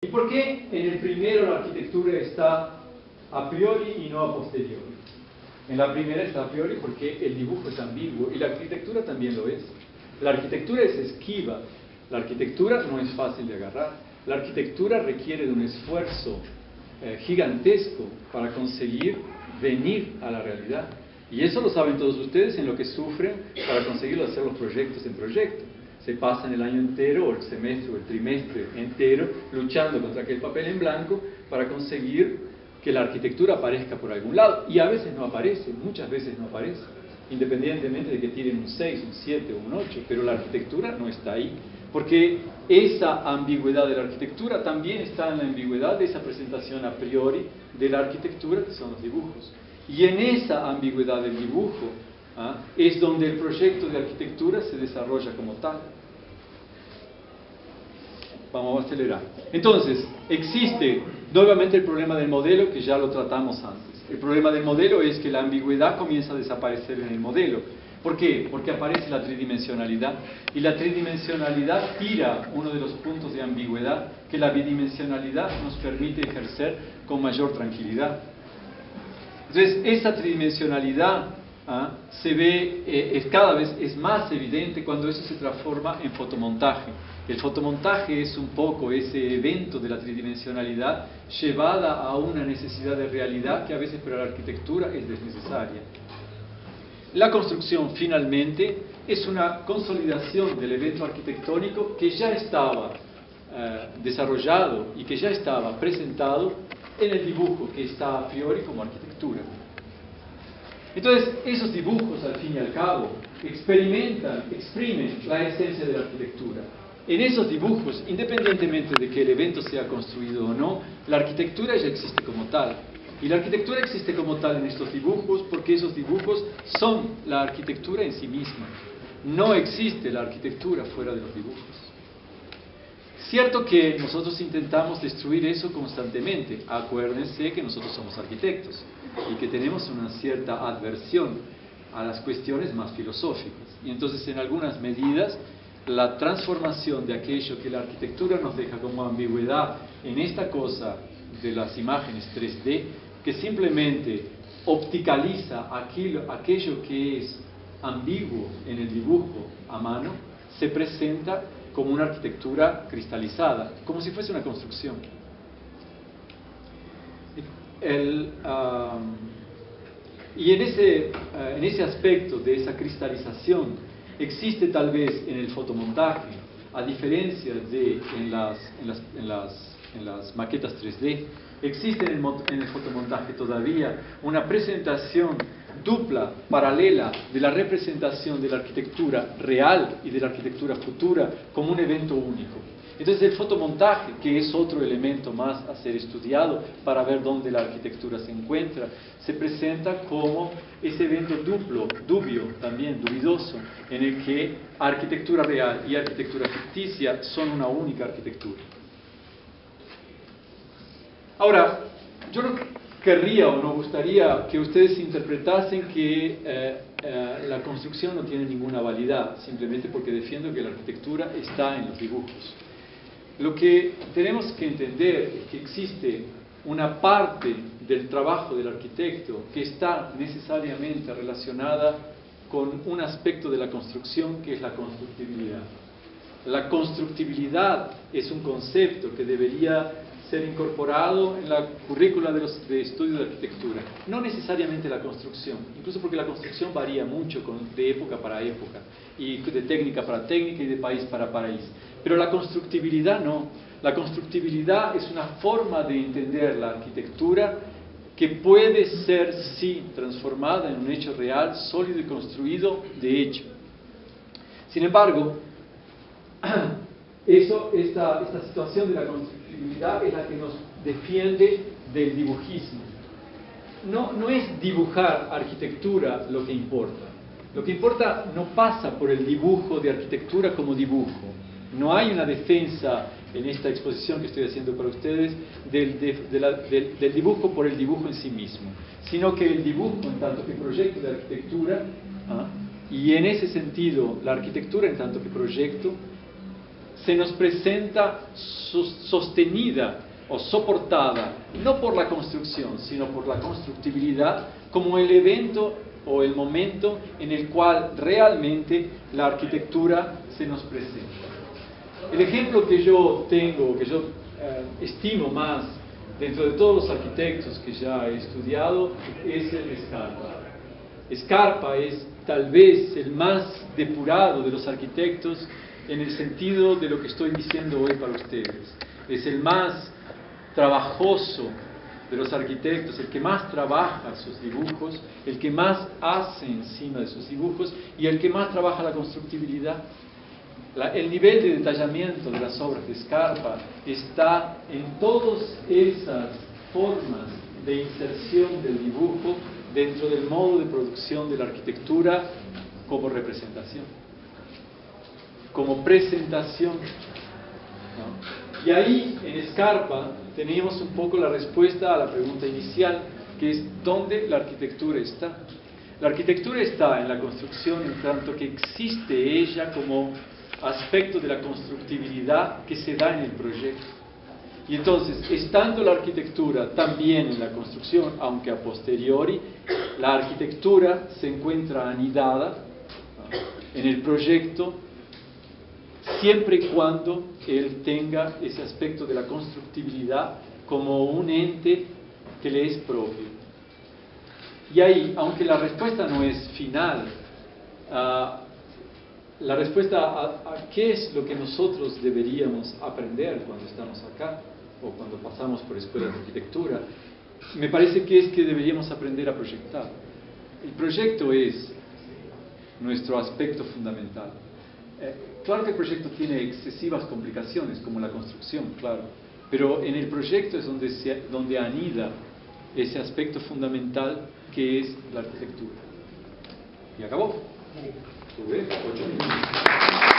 ¿Y por qué en el primero la arquitectura está a priori y no a posteriori? En la primera está a priori porque el dibujo es ambiguo y la arquitectura también lo es. La arquitectura es esquiva, la arquitectura no es fácil de agarrar, la arquitectura requiere de un esfuerzo gigantesco para conseguir venir a la realidad. Y eso lo saben todos ustedes en lo que sufren para conseguir hacer los proyectos en proyecto. Se pasan el año entero, o el semestre, o el trimestre entero, luchando contra aquel papel en blanco para conseguir que la arquitectura aparezca por algún lado. Y a veces no aparece, muchas veces no aparece, independientemente de que tienen un 6, un 7 o un 8, pero la arquitectura no está ahí. Porque esa ambigüedad de la arquitectura también está en la ambigüedad de esa presentación a priori de la arquitectura, que son los dibujos. Y en esa ambigüedad del dibujo es donde el proyecto de arquitectura se desarrolla como tal. Vamos a acelerar. Entonces, existe nuevamente el problema del modelo, que ya lo tratamos antes. El problema del modelo es que la ambigüedad comienza a desaparecer en el modelo. ¿Por qué? Porque aparece la tridimensionalidad. Y la tridimensionalidad tira uno de los puntos de ambigüedad que la bidimensionalidad nos permite ejercer con mayor tranquilidad. Entonces, esa tridimensionalidad se ve, cada vez es más evidente cuando eso se transforma en fotomontaje. El fotomontaje es un poco ese evento de la tridimensionalidad llevada a una necesidad de realidad que a veces para la arquitectura es desnecesaria. La construcción, finalmente, es una consolidación del evento arquitectónico que ya estaba desarrollado y que ya estaba presentado en el dibujo, que está a priori como arquitectura. Entonces, esos dibujos, al fin y al cabo, exprimen la esencia de la arquitectura. En esos dibujos, independientemente de que el evento sea construido o no, la arquitectura ya existe como tal. Y la arquitectura existe como tal en estos dibujos porque esos dibujos son la arquitectura en sí misma. No existe la arquitectura fuera de los dibujos. Cierto que nosotros intentamos destruir eso constantemente. Acuérdense que nosotros somos arquitectos y que tenemos una cierta adversión a las cuestiones más filosóficas. Y entonces, en algunas medidas, la transformación de aquello que la arquitectura nos deja como ambigüedad en esta cosa de las imágenes 3D, que simplemente opticaliza aquello que es ambiguo en el dibujo a mano, se presenta como una arquitectura cristalizada, como si fuese una construcción. Y en ese aspecto de esa cristalización existe tal vez en el fotomontaje, a diferencia de en las maquetas 3D, existe en el fotomontaje todavía una presentación dupla, paralela, de la representación de la arquitectura real y de la arquitectura futura como un evento único. Entonces el fotomontaje, que es otro elemento más a ser estudiado para ver dónde la arquitectura se encuentra, se presenta como ese evento dubio, también dubidoso, en el que arquitectura real y arquitectura ficticia son una única arquitectura. Ahora, yo no querría o no gustaría que ustedes interpretasen que la construcción no tiene ninguna validad, simplemente porque defiendo que la arquitectura está en los dibujos. Lo que tenemos que entender es que existe una parte del trabajo del arquitecto que está necesariamente relacionada con un aspecto de la construcción que es la constructibilidad. La constructibilidad es un concepto que debería ser incorporado en la currícula de estudio de arquitectura. No necesariamente la construcción, incluso porque la construcción varía mucho de época para época, y de técnica para técnica y de país para país. Pero la constructibilidad no. La constructibilidad es una forma de entender la arquitectura que puede ser, sí, transformada en un hecho real, sólido y construido de hecho. Sin embargo, esta situación de la constructibilidad es la que nos defiende del dibujismo. No es dibujar arquitectura lo que importa. Lo que importa no pasa por el dibujo de arquitectura como dibujo. No hay una defensa en esta exposición que estoy haciendo para ustedes del dibujo por el dibujo en sí mismo, sino que el dibujo en tanto que proyecto de arquitectura, y en ese sentido la arquitectura en tanto que proyecto, se nos presenta sostenida o soportada, no por la construcción, sino por la constructibilidad, como el evento o el momento en el cual realmente la arquitectura se nos presenta. El ejemplo que yo tengo, que yo estimo más dentro de todos los arquitectos que ya he estudiado, es el de Scarpa. Scarpa es tal vez el más depurado de los arquitectos en el sentido de lo que estoy diciendo hoy para ustedes. Es el más trabajoso de los arquitectos, el que más trabaja sus dibujos, el que más hace encima de sus dibujos y el que más trabaja la constructibilidad. El nivel de detallamiento de las obras de Scarpa está en todas esas formas de inserción del dibujo dentro del modo de producción de la arquitectura como representación, como presentación, ¿no? Y ahí en Scarpa tenemos un poco la respuesta a la pregunta inicial, que es ¿dónde la arquitectura está? La arquitectura está en la construcción en tanto que existe ella como aspecto de la constructibilidad que se da en el proyecto. Y entonces, estando la arquitectura también en la construcción, aunque a posteriori, la arquitectura se encuentra anidada, ¿no?, en el proyecto, siempre y cuando él tenga ese aspecto de la constructibilidad como un ente que le es propio. Y ahí, aunque la respuesta no es final, la respuesta a qué es lo que nosotros deberíamos aprender cuando estamos acá o cuando pasamos por escuelas de arquitectura, me parece que es que deberíamos aprender a proyectar. El proyecto es nuestro aspecto fundamental. Claro que el proyecto tiene excesivas complicaciones, como la construcción, claro, pero en el proyecto es donde anida ese aspecto fundamental que es la arquitectura. Y acabó. 8 minutos.